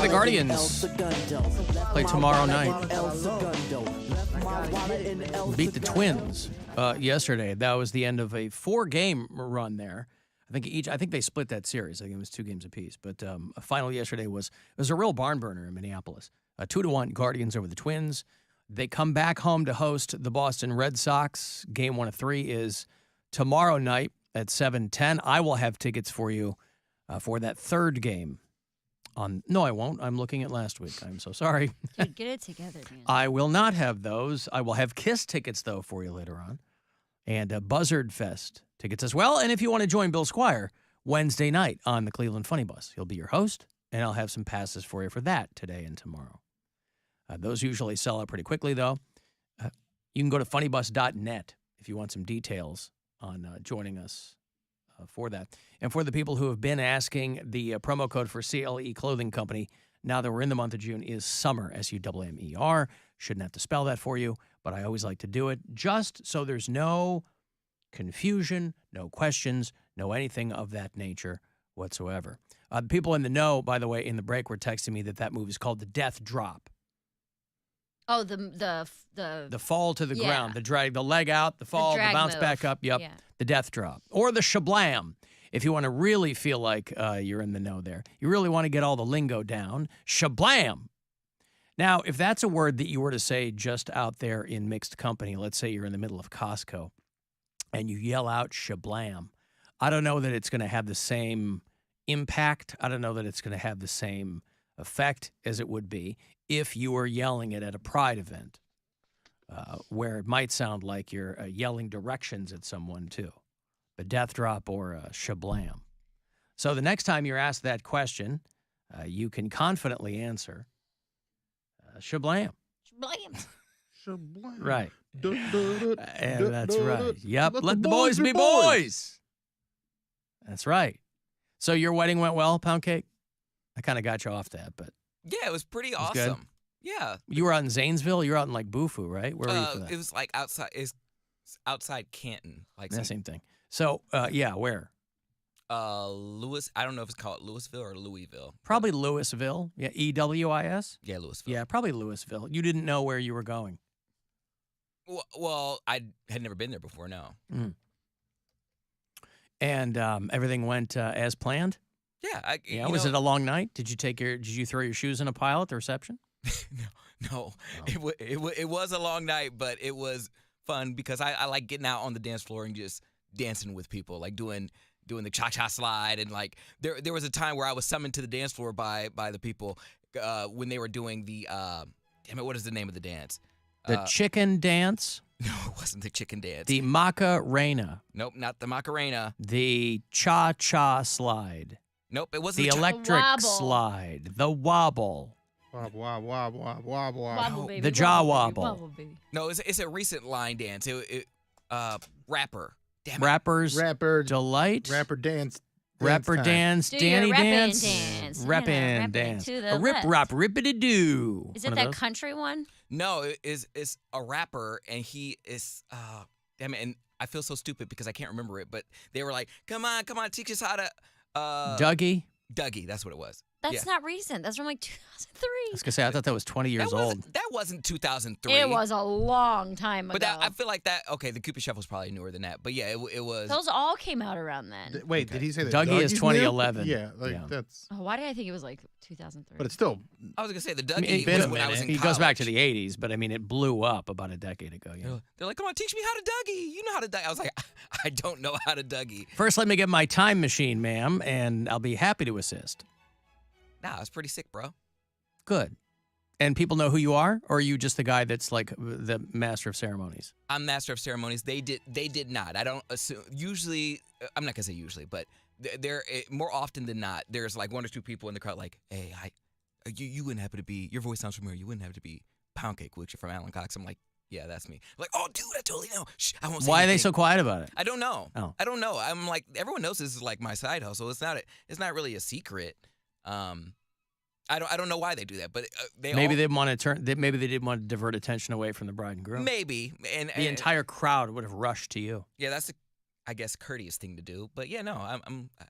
the Guardians play tomorrow night. Beat the Twins yesterday. That was the end of a 4-game run there. I think they split that series. I think it was 2 games apiece. But a final yesterday was a real barn burner in Minneapolis. 2-1 Guardians over the Twins. They come back home to host the Boston Red Sox. Game 1 of 3 is tomorrow night at 7:10. I will have tickets for you for that third game. No, I won't. I'm looking at last week. I'm so sorry. Dude, get it together, man. I will not have those. I will have KISS tickets, though, for you later on. And Buzzard Fest tickets as well. And if you want to join Bill Squire Wednesday night on the Cleveland Funny Bus, he'll be your host, and I'll have some passes for you for that today and tomorrow. Those usually sell out pretty quickly, though. You can go to funnybus.net if you want some details on joining us for that. And for the people who have been asking, the promo code for CLE Clothing Company, now that we're in the month of June, is SUMMER, SUMMER. Shouldn't have to spell that for you, but I always like to do it just so there's no confusion, no questions, no anything of that nature whatsoever. People in the know, by the way, in the break were texting me that movie is called The Death Drop. Oh, the fall to the ground, the drag, the leg out, the fall, the bounce move. Back up. Yep, the death drop or the shablam. If you want to really feel like you're in the know there, you really want to get all the lingo down. Shablam. Now, if that's a word that you were to say just out there in mixed company, let's say you're in the middle of Costco, and you yell out shablam, I don't know that it's going to have the same impact. I don't know that it's going to have the same effect as it would be if you were yelling it at a pride event, where it might sound like you're yelling directions at someone too. A death drop or a shablam. So the next time you're asked that question, you can confidently answer shablam. Shablam. Shablam. Right. And that's right. Yep. Let the boys be boys. That's right. So your wedding went well, Poundcake? I kind of got you off that, but. Yeah, it was pretty was awesome. Good. Yeah. You were out in Zanesville? You were out in like Bufu, right? Where were you for that? It was like outside Canton. Like the same thing. So, where? Louis. I don't know if it's called Louisville or Louisville. Probably Louisville. Yeah, EWIS? Yeah, Louisville. Yeah, probably Louisville. You didn't know where you were going. Well, I had never been there before, no. Mm. And everything went as planned? Yeah. Was it a long night? Did you throw your shoes in a pile at the reception? No. It was a long night, but it was fun because I like getting out on the dance floor and just dancing with people, like doing the cha-cha slide, and like there was a time where I was summoned to the dance floor by the people when they were doing the what is the name of the dance? The chicken dance? No, it wasn't the chicken dance. The Macarena. Nope, not the Macarena. The cha-cha slide. Nope, it wasn't the electric slide. The wobble. Wobble, baby. The jaw wobble. Wobble, baby. No, it's a recent line dance. Rapper. Damn it. Rapper Delight. Rapper dance. Rapper dance. Do Danny your dance. dance. Rappin' dance. A rip rap rippity doo. Is it that country one? No, it's a rapper, and he is damn it, and I feel so stupid because I can't remember it, but they were like, come on, teach us how to Dougie, that's what it was. That's not recent. That's from like 2003. I was gonna say, I thought that was 20 years old. That wasn't 2003. It was a long time ago. But I feel like that. Okay, the Cupid Shuffle was probably newer than that. But yeah, it was. Those all came out around then. Wait, did he say that? Dougie is 2011. Yeah, that's. Oh, why did I think it was like 2003? But it's still. I was gonna say the Dougie. It when I was in college. goes back to the 80s, but I mean, it blew up about a decade ago. Yeah. They're like, come on, teach me how to Dougie. You know how to Dougie. I was like, I don't know how to Dougie. First, let me get my time machine, ma'am, and I'll be happy to assist. Nah, it's pretty sick, bro. Good. And people know who you are, or are you just the guy that's like the master of ceremonies? I'm master of ceremonies. They did not. I don't assume. Usually, I'm not gonna say usually, but there more often than not, there's like one or two people in the crowd like, hey, you wouldn't happen to be. Your voice sounds familiar. You wouldn't have to be Poundcake, which you're from Alan Cox. I'm like, yeah, that's me. Like, oh, dude, I totally know. Shh, I won't say Why anything. are they so quiet about it? I don't know. Oh. I don't know. I'm like, everyone knows this is like my side hustle. It's not really a secret. I don't know why they do that, but they didn't want to maybe they didn't want to divert attention away from the bride and groom. Maybe, and the entire crowd would have rushed to you. Yeah, I guess, courteous thing to do. But yeah, no,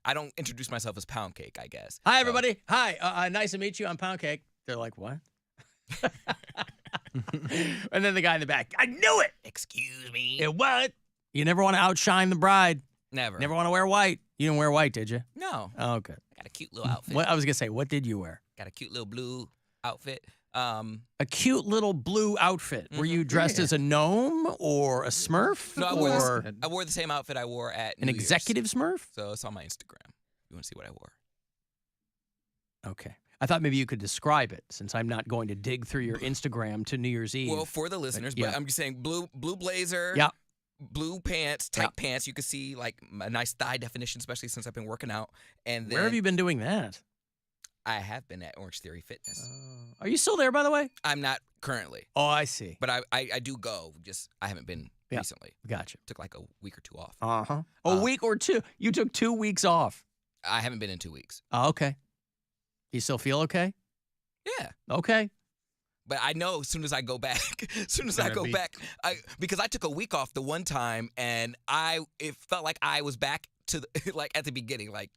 I don't introduce myself as Poundcake, I guess. Hi, So- everybody. Hi. Nice to meet you. I'm Poundcake. They're like, what? And then the guy in the back, I knew it. Excuse me. It what? You never want to outshine the bride. Never. Never want to wear white. You didn't wear white, did you? No. Oh, good. I got a cute little outfit. What I was gonna say, what did you wear? Got a cute little blue outfit. A cute little blue outfit. Were you dressed as a gnome or a Smurf? No, or I wore the same outfit I wore at an New Year's. executive Smurf? So it's on my Instagram. You want to see what I wore? Okay. I thought maybe you could describe it, since I'm not going to dig through your Instagram to New Year's Eve. Well, for the listeners, yeah. but I'm just saying blue blazer. Yeah. Blue pants, tight pants. You can see like a nice thigh definition, especially since I've been working out. And then Where have you been doing that? I have been at Orange Theory Fitness. Are you still there, by the way? I'm not currently, Oh, I see. but I do go. Just I haven't been Yeah. recently. Gotcha. Took like a week or two off. Uh-huh. A week or two. You took 2 weeks off. I haven't been in 2 weeks. Oh, okay. You still feel okay? Yeah. Okay. But I know as soon as I go back, Gonna be- because I took a week off the one time, and it felt like I was back to the, like at the beginning, like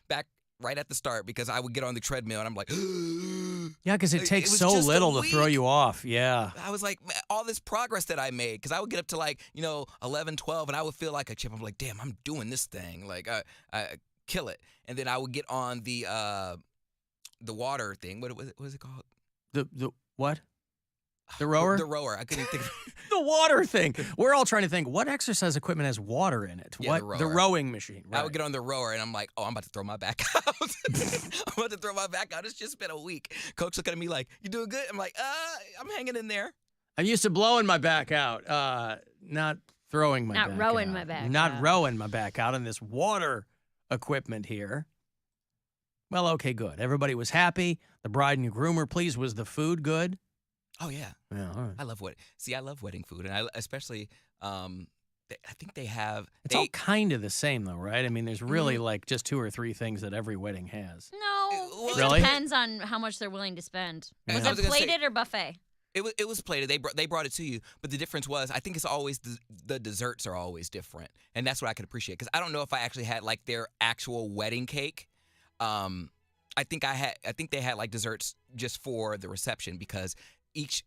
back right at the start, because I would get on the treadmill and I'm like, Yeah, because it It takes was so just a little to throw week. you off. Yeah. I was like, man, all this progress that I made, because I would get up to like 11, 12, and I would feel like a chip. I'm like, damn, I'm doing this thing, like I kill it, and then I would get on the water thing. What was it called? The what? The rower? The rower. I couldn't think. The water thing. We're all trying to think, what exercise equipment has water in it? Yeah, What? the The rower. rowing machine. I Right. would get on the rower, and I'm like, oh, I'm about to throw my back out. I'm about to throw my back out. It's just been a week. Coach looking at me like, you doing good? I'm like, I'm hanging in there. I'm used to blowing my back out, not throwing my Not back rowing out. my back Not out. rowing my back out on this water equipment here. Well, okay, good. Everybody was happy. The bride and groom were pleased. Was the food good? Oh yeah, Yeah, all right. I love I love wedding food, and I especially, I think they have. It's all kind of the same, though, right? I mean, there's really Mm-hmm. like just 2 or 3 things that every wedding has. No, it Really? depends on how much they're willing to spend. Yeah. Was I it was gonna say- plated or buffet? It was plated. They brought it to you, but the difference was, I think it's always the desserts are always different, and that's what I could appreciate, because I don't know if I actually had like their actual wedding cake. I think they had like desserts just for the reception, because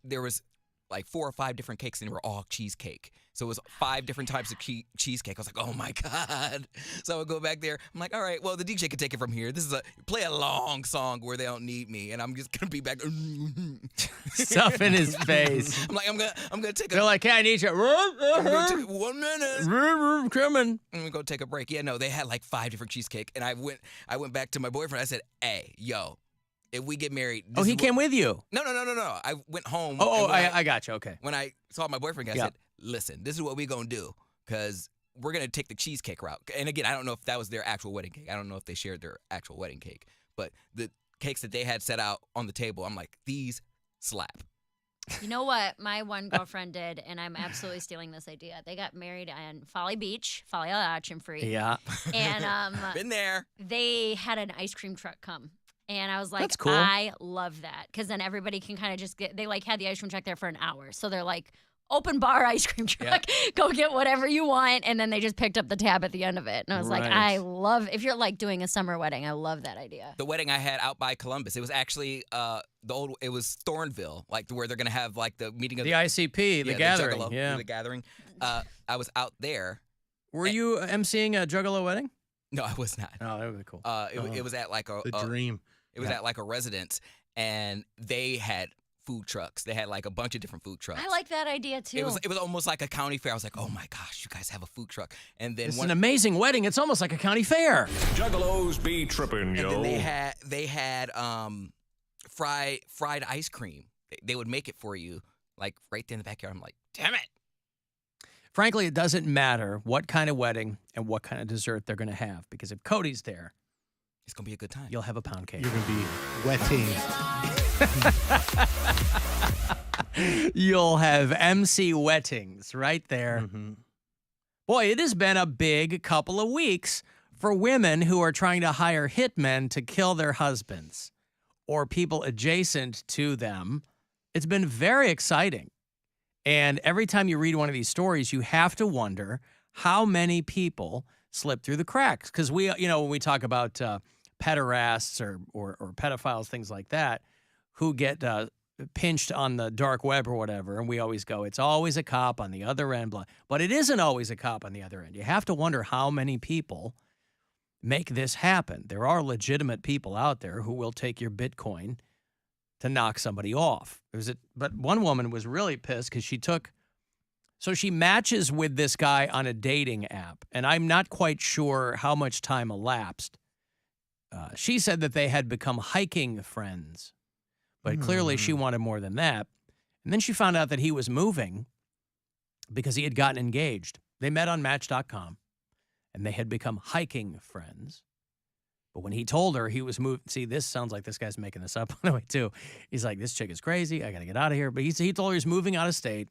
there was like 4 or 5 different cakes, and they were all cheesecake. So it was 5 different types of cheesecake. I was like, oh my God. So I would go back there. I'm like, all right, well, the DJ can take it from here. This is play a long song where they don't need me, and I'm just gonna be back. Stuff in his face. I'm like, I'm gonna take They're a like, hey, I need you. I'm gonna take 1 minute. Coming. And we go take a break. Yeah, no, they had like 5 different cheesecake, and I went back to my boyfriend. I said, hey, yo, if we get married. Oh, he came with you. No. I went home. Oh, and when I got you. Okay. when I saw my boyfriend, I Yeah. said, listen, this is what we're going to do, because we're going to take the cheesecake route. And again, I don't know if that was their actual wedding cake. I don't know if they shared their actual wedding cake. But the cakes that they had set out on the table, I'm like, these slap. You know what my one girlfriend did, and I'm absolutely stealing this idea. They got married on Folly Beach, Folly Free, Yeah. and Been there. they had an ice cream truck come. And I was like, That's cool. I love that, because then everybody can kind of just they like had the ice cream truck there for an hour. So they're like, open bar ice cream truck, go get whatever you want. And then they just picked up the tab at the end of it. And I was like, Right. I love, if you're like doing a summer wedding, I love that idea. The wedding I had out by Columbus, it was actually it was Thornville, like where they're going to have like the meeting of The ICP, the gathering. Juggalo, Yeah. the gathering. I was out there. Were you emceeing a Juggalo wedding? No, I was not. Oh, that would be cool. It was at like The dream. It was at like a residence, and they had food trucks. They had like a bunch of different food trucks. I like that idea too. It was almost like a county fair. I was like, oh my gosh, you guys have a food truck. And then It's an amazing wedding. It's almost like a county fair. Juggalos be tripping, yo. and then they had fried ice cream. They would make it for you, like right there in the backyard. I'm like, damn it. Frankly, it doesn't matter what kind of wedding and what kind of dessert they're going to have, because if Cody's there, It's gonna be a good time. you'll have a pound cake. You're going to be wetting. You'll have MC wettings right there. Mhm. Boy, it has been a big couple of weeks for women who are trying to hire hitmen to kill their husbands or people adjacent to them. It's been very exciting. And every time you read one of these stories, you have to wonder, how many people slip through the cracks. Because when we talk about pederasts or pedophiles, things like that, who get pinched on the dark web or whatever, and we always go, it's always a cop on the other end. But it isn't always a cop on the other end. You have to wonder how many people make this happen. There are legitimate people out there who will take your Bitcoin to knock somebody off. But one woman was really pissed because she matches with this guy on a dating app, and I'm not quite sure how much time elapsed. She said that they had become hiking friends, but clearly she wanted more than that. And then she found out that he was moving because he had gotten engaged. They met on Match.com, and they had become hiking friends. But when he told her he was moving, see, this sounds like this guy's making this up by the way, too. He's like, this chick is crazy. I got to get out of here. But he told her he's moving out of state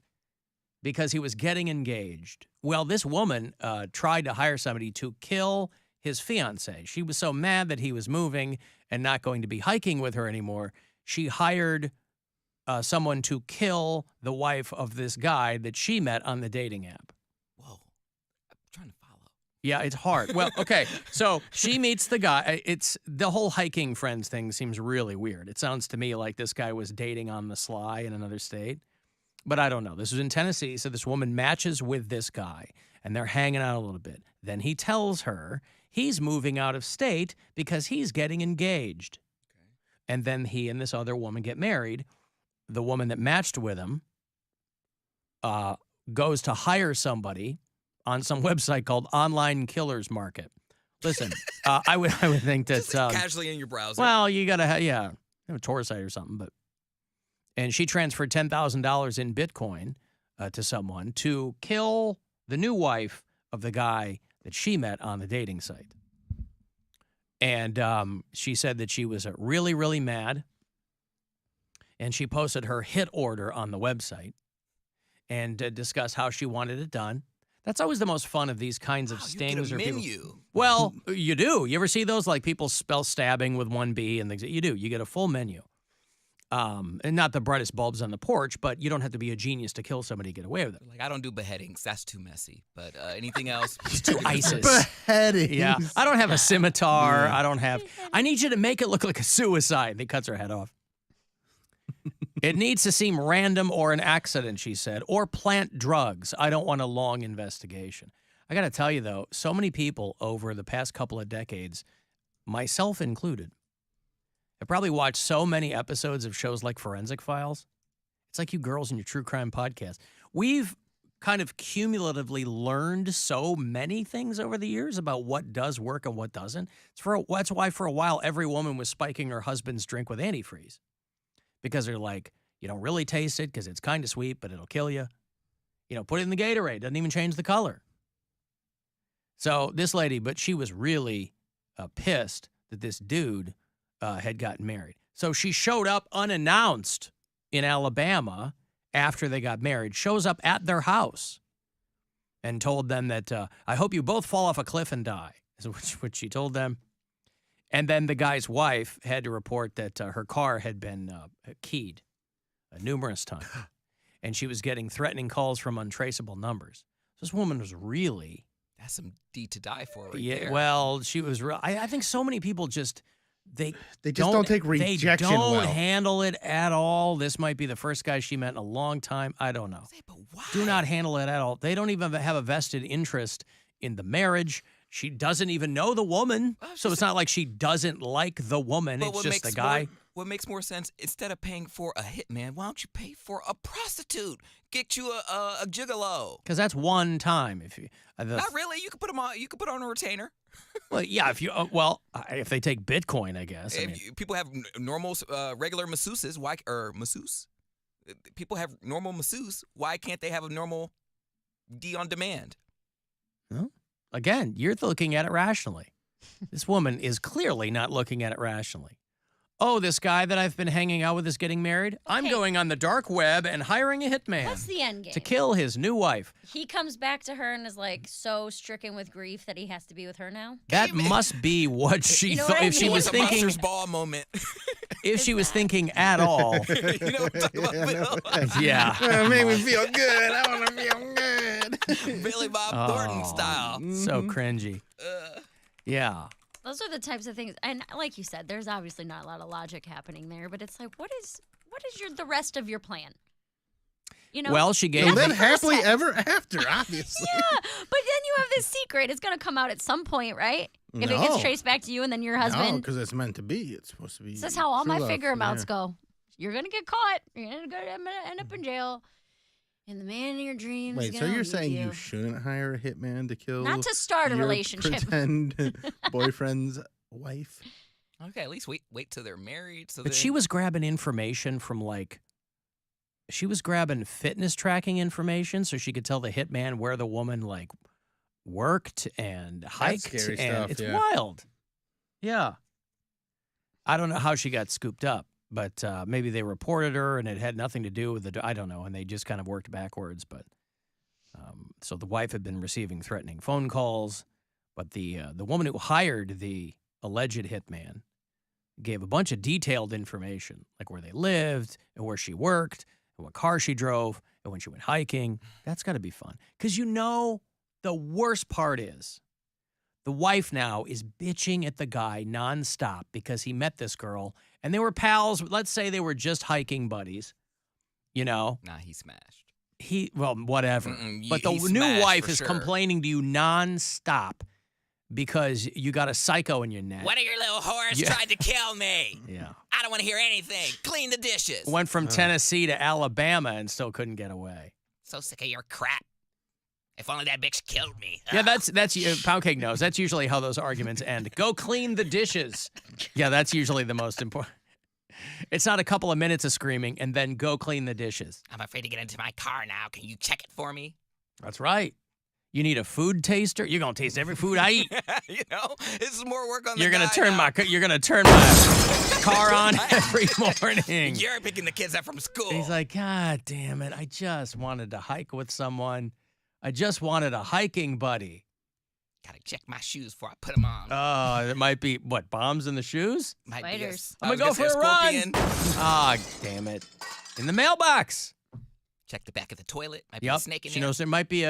because he was getting engaged. Well, this woman tried to hire somebody to kill his fiance. She was so mad that he was moving and not going to be hiking with her anymore. She hired someone to kill the wife of this guy that she met on the dating app. Whoa. I'm trying to follow. Yeah, it's hard. Well, okay. So she meets the guy. It's the whole hiking friends thing seems really weird. It sounds to me like this guy was dating on the sly in another state. But I don't know. This was in Tennessee. So this woman matches with this guy, and they're hanging out a little bit. Then he tells her he's moving out of state because he's getting engaged. Okay. And then he and this other woman get married. The woman that matched with him goes to hire somebody on some website called Online Killers Market. Listen, I would think that Just casually in your browser. Well, you gotta have a Tor site or something, and she transferred $10,000 in Bitcoin to someone to kill the new wife of the guy that she met on the dating site. And she said that she was really, really mad. And she posted her hit order on the website and discussed how she wanted it done. That's always the most fun of these kinds of stings. You get a menu. Well, you do. You ever see those? Like people spell stabbing with one B and things. You do. You get a full menu. And not the brightest bulbs on the porch, but you don't have to be a genius to kill somebody to get away with it. Like, I don't do beheadings. That's too messy. But anything else? It's too ISIS. Beheading. Yeah. I don't have a scimitar. I need you to make it look like a suicide. He cuts her head off. It needs to seem random or an accident, she said, or plant drugs. I don't want a long investigation. I got to tell you, though, so many people over the past couple of decades, myself included, have probably watched so many episodes of shows like Forensic Files. It's like you girls in your true crime podcast. We've kind of cumulatively learned so many things over the years about what does work and what doesn't. That's why for a while every woman was spiking her husband's drink with antifreeze. Because they're like, you don't really taste it because it's kind of sweet, but it'll kill you. Put it in the Gatorade. Doesn't even change the color. So this lady, but she was really pissed that this dude had gotten married. So she showed up unannounced in Alabama after they got married, shows up at their house and told them that, I hope you both fall off a cliff and die, is what she told them. And then the guy's wife had to report that her car had been keyed numerous times. And she was getting threatening calls from untraceable numbers. So this woman was really... That's some D to die for right there. Well, she was real. I think so many people just... They just don't take rejection They don't well. handle it at all. This might be the first guy she met in a long time. I don't know. But why? Do not handle it at all. They don't even have a vested interest in the marriage. She doesn't even know the woman. So it's not like she doesn't like the woman. But it's just the guy. What makes more sense, instead of paying for a hitman, why don't you pay for a prostitute? Get you a gigolo. Because that's one time. If you Not really. You could put them on. You could put on a retainer. Well, yeah. If they take Bitcoin, I guess. People have normal, regular masseuses. Why or masseuse? People have normal masseuse. Why can't they have a normal D on demand? Well, again, you're looking at it rationally. This woman is clearly not looking at it rationally. Oh, this guy that I've been hanging out with is getting married? I'm going on the dark web and hiring a hitman. What's the end game? To kill his new wife. He comes back to her and is like so stricken with grief that he has to be with her now? That must be what she thought. What I if she mean? was It's a thinking, Monsters Ball moment. if she was thinking at all, You know what I'm talking about, Bill? yeah. It made me feel good. I want to feel good. Billy Bob Thornton style. So cringy. Yeah. Those are the types of things, and like you said, there's obviously not a lot of logic happening there. But it's like, what is the rest of your plan? You know. Well, she gave. And then happily ever after, obviously. Yeah, but then you have this secret. It's gonna come out at some point, right? If it No. gets traced back to you and then your No, husband. because it's meant to be. It's supposed to be. This is how all true my love. figure amounts Yeah. go. You're gonna get caught. You're gonna end up in jail. And the man in your dreams. Wait, is so gonna you're leave saying you you shouldn't hire a hitman to kill not to start a your relationship? pretend boyfriend's wife? Okay, at least wait till they're married. So But then, she was grabbing information from she was grabbing fitness tracking information so she could tell the hitman where the woman worked and hiked. scary and stuff, it's yeah. wild. Yeah. I don't know how she got scooped up, but maybe they reported her and it had nothing to do with I don't know, and they just kind of worked backwards. But so the wife had been receiving threatening phone calls, but the woman who hired the alleged hitman gave a bunch of detailed information, like where they lived and where she worked and what car she drove and when she went hiking. That's got to be fun. Because the worst part is the wife now is bitching at the guy nonstop because he met this girl and they were pals. Let's say they were just hiking buddies, Nah, he smashed. Whatever. But the he new smashed wife for is sure. complaining to you nonstop because you got a psycho in your neck. One of your little whores Yeah. tried to kill me. Yeah. I don't want to hear anything. Clean the dishes. Went from Tennessee to Alabama and still couldn't get away. So sick of your crap. If only that bitch killed me. Yeah, that's Poundcake knows. That's usually how those arguments end. Go clean the dishes. Yeah, that's usually the most important. It's not a couple of minutes of screaming and then go clean the dishes. I'm afraid to get into my car now. Can you check it for me? That's right. You need a food taster. You're gonna taste every food I eat. This is more work on You're the gonna guy turn now. You're gonna turn my car on every morning. You're picking the kids up from school. He's like, God damn it! I just wanted to hike with someone. I just wanted a hiking buddy. Gotta check my shoes before I put them on. Oh, it might be bombs in the shoes. Might be a- Spiders. I I'm was gonna go say for a run. scorpion. Ah, damn it! In the mailbox. Check the back of the toilet. Might be a snake in She there. knows there might be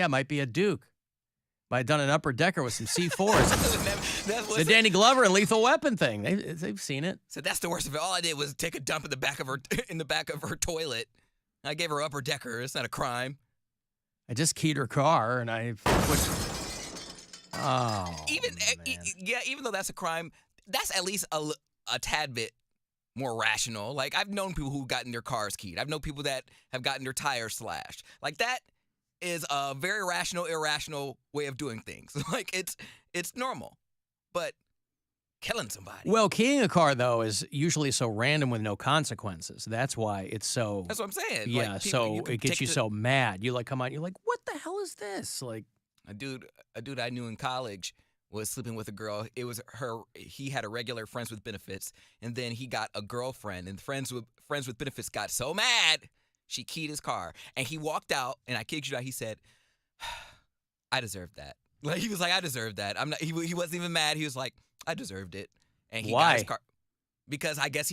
might be a Duke. Might have done an upper decker with some C4s. That was The Danny Glover and Lethal Weapon thing. They've seen it. So that's the worst of it. All I did was take a dump in the back of her toilet. I gave her upper decker. It's not a crime. I just keyed her car and I. Oh. Even though that's a crime, that's at least a tad bit more rational. Like, I've known people who've gotten their cars keyed. I've known people that have gotten their tires slashed. Like, that is a very rational, irrational way of doing things. Like, it's normal. But killing somebody. Well, keying a car though is usually so random with no consequences. That's why it's so. That's what I'm saying. Yeah, Like, so can it gets take you the- so mad. You come out, you're like, what the hell is this? Like, A dude I knew in college was sleeping with a girl. It was her. He had a regular friends with benefits, and then he got a girlfriend. And friends with benefits got so mad, she keyed his car, and he walked out. And I kid you not, he said, "I deserved that." Like, he was like, "I deserved that." I'm not. He wasn't even mad. He was like, "I deserved it." And he got Why? his car because I guess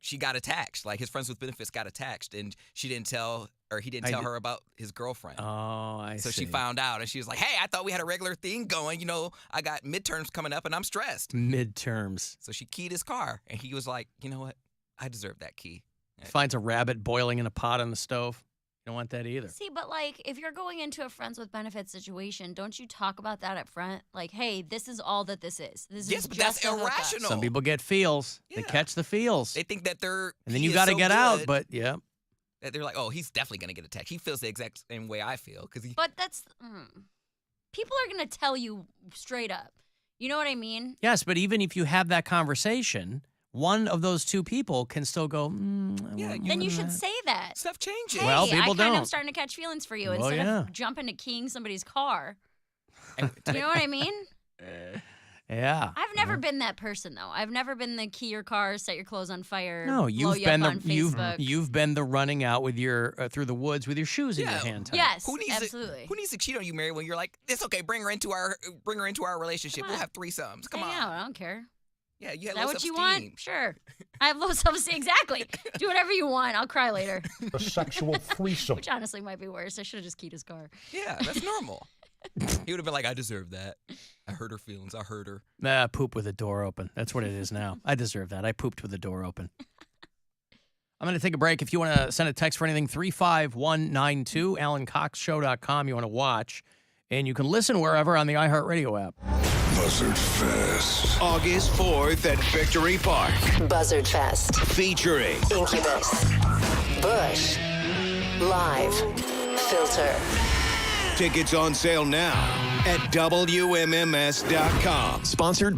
she got attached. Like, his friends with benefits got attached, and he didn't tell her about his girlfriend. oh, I So see. she found out, and she was like, "Hey, I thought we had a regular thing going. I got midterms coming up, and I'm stressed." Midterms. So she keyed his car, and he was like, "You know what? I deserve that key." Finds a rabbit boiling in a pot on the stove. You don't want that either. See, but if you're going into a friends with benefits situation, don't you talk about that up front? Like, hey, this is all that this is. This Yes, is but just that's a hookup. irrational. Some people get feels. They Yeah. catch the feels. They think that they're And then you got to get out. But yeah. that they're like, "Oh, he's definitely gonna get attacked." He feels the exact same way I feel because he. But that's people are gonna tell you straight up. You know what I mean? Yes, but even if you have that conversation, one of those two people can still go, I Yeah, want Then you that." should say that. Stuff changes. Hey, Well, I people kind don't. of starting to catch feelings for you Well, instead yeah. of jumping to keying somebody's car. And You know what I mean? Yeah. I've never been that person though. I've never been the key your car, set your clothes on fire. No, blow you've you been up the on Facebook. you've been the running out with your through the woods with your shoes in your Yeah. hand. Type. Yes, Who needs absolutely. who needs to cheat on you, Mary? When you're like, "It's okay, bring her into our relationship. Come We'll on. have threesomes. Come Hang on." out. I don't care. Yeah, you Is had that low what you self-esteem. want? Sure. I have low self-esteem. Exactly. Do whatever you want. I'll cry later. A sexual threesome. Which honestly might be worse. I should have just keyed his car. Yeah, that's normal. He would have been like, I deserve that. I hurt her feelings. I hurt her. Nah, poop with the door open. That's what it is now. I deserve that. I pooped with the door open. I'm going to take a break. If you want to send a text for anything, 35192, AlanCoxShow.com. You want to watch. And you can listen wherever on the iHeartRadio app. Buzzard Fest. August 4th at Victory Park. Buzzard Fest. Featuring Incubus. Bush. Live. Filter. tickets on sale now at WMMS.com. Sponsored by